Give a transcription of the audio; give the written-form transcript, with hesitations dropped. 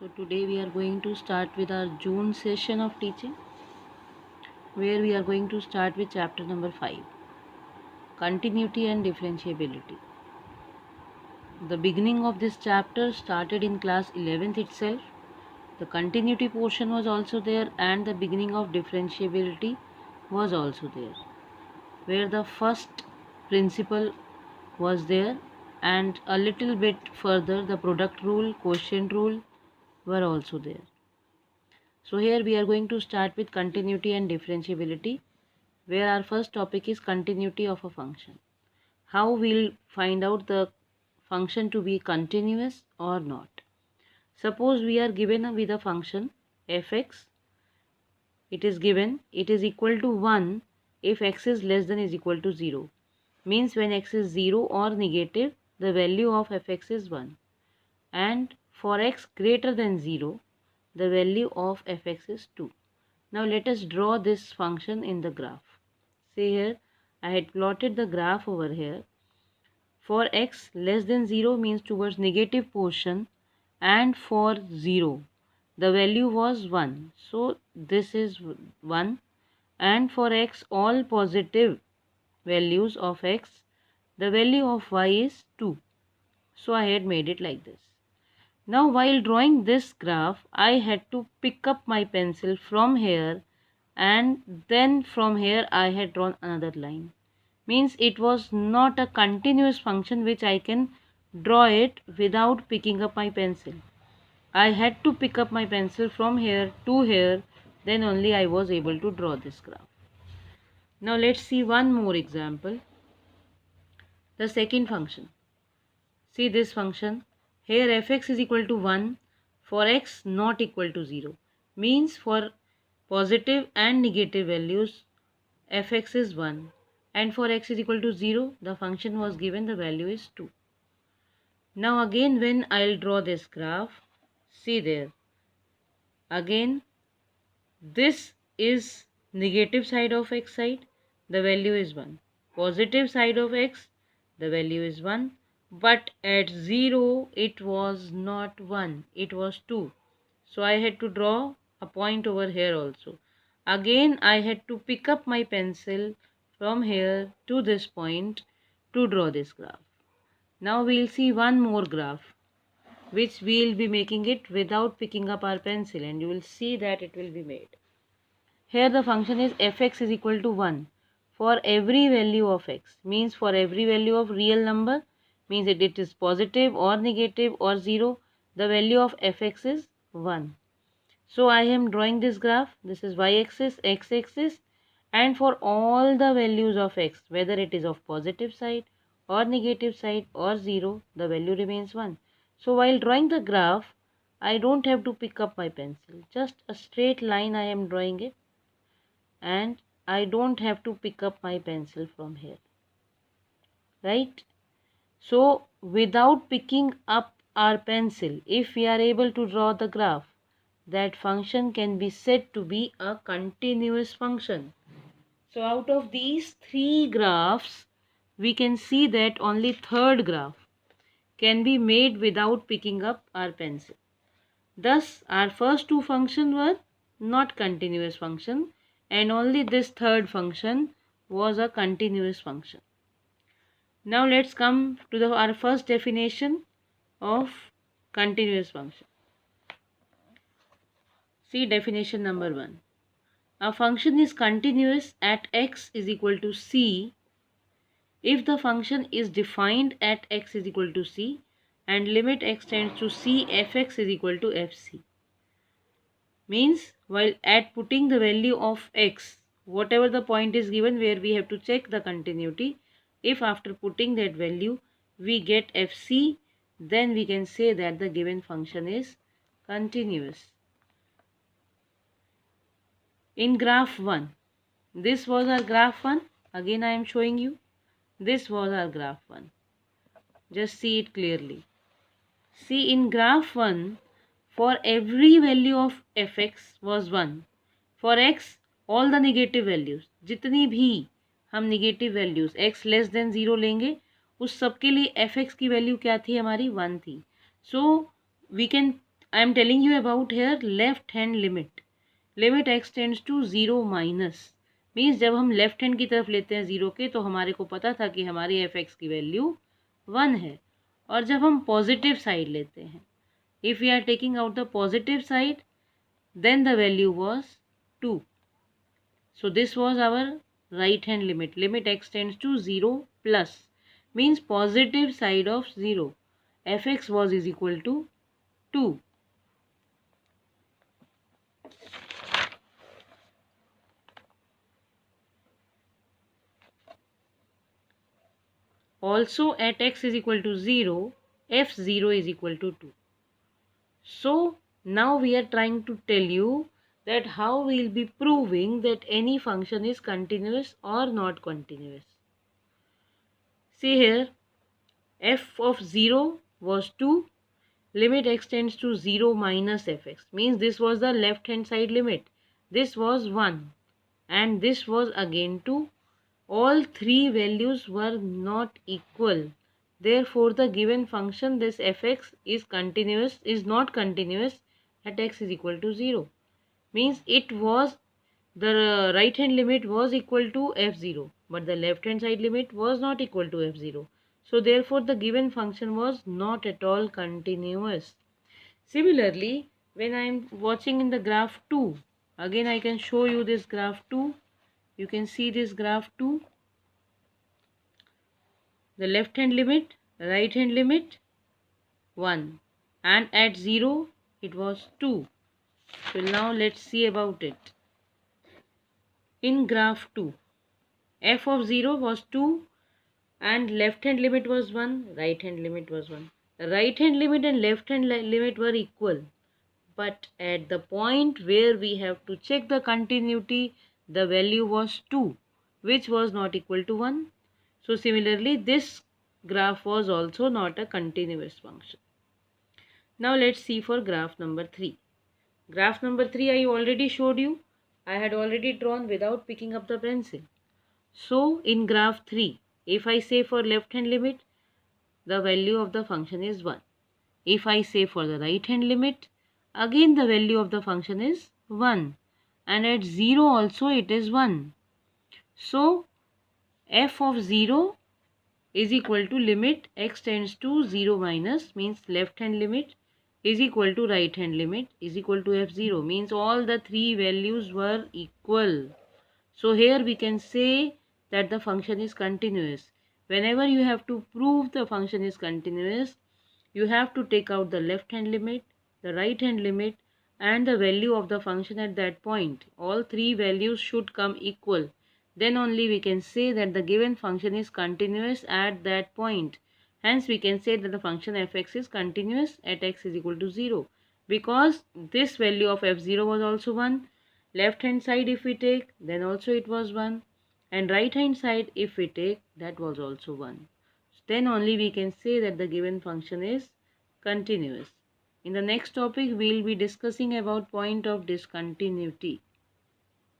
So today we are going to start with our June session of teaching, where we are going to start with chapter number 5, Continuity and Differentiability. The beginning of this chapter started in class 11th itself. The continuity portion was also there and the beginning of differentiability was also there, where the first principle was there and a little bit further the product rule, quotient rule were also there. So here we are going to start with continuity and differentiability, where our first topic is continuity of a function. How we'll find out the function to be continuous or not. Suppose we are given with a function fx. It is given it is equal to 1 if x is less than is equal to 0. Means when x is 0 or negative, the value of fx is 1. And for x greater than 0, the value of fx is 2. Now let us draw this function in the graph. See here, I had plotted the graph over here. For x less than 0 means towards negative portion, and for 0 the value was 1. So this is 1, and for x all positive values of x, the value of y is 2. So I had made it like this. Now while drawing this graph, I had to pick up my pencil from here, and then from here I had drawn another line. Means it was not a continuous function which I can draw it without picking up my pencil. I had to pick up my pencil from here to here, then only I was able to draw this graph. Now let's see one more example. The second function. See this function. Here fx is equal to 1 for x not equal to 0. Means for positive and negative values fx is 1, and for x is equal to 0 the function was given the value is 2. Now again when I'll draw this graph, see there, again this is negative side of x side, the value is 1. Positive side of x, the value is 1. But at 0 it was not 1, it was 2. So I had to draw a point over here also. Again I had to pick up my pencil from here to this point to draw this graph. Now we'll see one more graph which we'll be making it without picking up our pencil, and you will see that it will be made. Here the function is fx is equal to 1 for every value of x, means for every value of real number, means it is positive or negative or 0, the value of fx is 1. So I am drawing this graph. This is y-axis, x-axis, and for all the values of x, whether it is of positive side or negative side or 0, the value remains 1. So while drawing the graph, I don't have to pick up my pencil. Just a straight line I am drawing it, and I don't have to pick up my pencil from here. Right? So without picking up our pencil, if we are able to draw the graph, that function can be said to be a continuous function. So out of these three graphs, we can see that only third graph can be made without picking up our pencil. Thus, our first two functions were not continuous function, and only this third function was a continuous function. Now let's come to our first definition of continuous function. See definition number 1. A function is continuous at x is equal to c if the function is defined at x is equal to c and limit x tends to c fx is equal to fc. Means while at putting the value of x, whatever the point is given where we have to check the continuity, if after putting that value we get fc, then we can say that the given function is continuous. In graph 1, this was our graph 1. Again I am showing you. This was our graph 1. Just see it clearly. See in graph 1, for every value of fx was 1. For x, all the negative values, जितनी भी हम negative values x less than 0 लेंगे, उस सब के लिए fx की value क्या थी हमारी 1 थी. So we can I am telling you about here left hand limit. Limit x tends to zero minus means जब हम लेफ्ट हैंड की तरफ लेते हैं ज़ीरो के तो हमारे को पता था कि हमारी एफ एक्स की वैल्यू 1 है, और जब हम पॉजिटिव साइड लेते हैं, if we are taking out the positive side, then the value was 2. So this was our right hand limit. Limit x tends to zero plus means positive side of zero, F X was is equal to 2. Also at x is equal to 0, f0 is equal to 2. So now we are trying to tell you that how we will be proving that any function is continuous or not continuous. See here, f of 0 was 2, limit x tends to 0 minus fx, means this was the left hand side limit. This was 1 and this was again 2. All three values were not equal. Therefore, the given function this fx is not continuous at x is equal to 0. Means the right hand limit was equal to f0, but the left hand side limit was not equal to f0. So therefore, the given function was not at all continuous. Similarly, when I am watching in the graph 2, again I can show you this graph 2. You can see this graph 2. The left hand limit, right hand limit 1, and at 0 it was 2. So now let's see about it. In graph 2, f of 0 was 2 and left hand limit was 1, right hand limit was 1. The right hand limit and left hand limit were equal, but at the point where we have to check the continuity, the value was 2, which was not equal to 1. So similarly, this graph was also not a continuous function. Now let's see for graph number 3. Graph number 3 I already showed you. I had already drawn without picking up the pencil. So in graph 3, if I say for left hand limit, the value of the function is 1. If I say for the right hand limit, again the value of the function is 1. And at 0 also it is 1. So f of 0 is equal to limit x tends to 0 minus, means left hand limit, is equal to right hand limit is equal to f0, means all the three values were equal. So here we can say that the function is continuous. Whenever you have to prove the function is continuous, you have to take out the left hand limit, the right hand limit, and the value of the function at that point. All three values should come equal. Then only we can say that the given function is continuous at that point. Hence we can say that the function f(x) is continuous at x is equal to 0. Because this value of f0 was also 1. Left hand side if we take, then also it was 1. And right hand side if we take, that was also 1. Then only we can say that the given function is continuous. In the next topic, we will be discussing about point of discontinuity.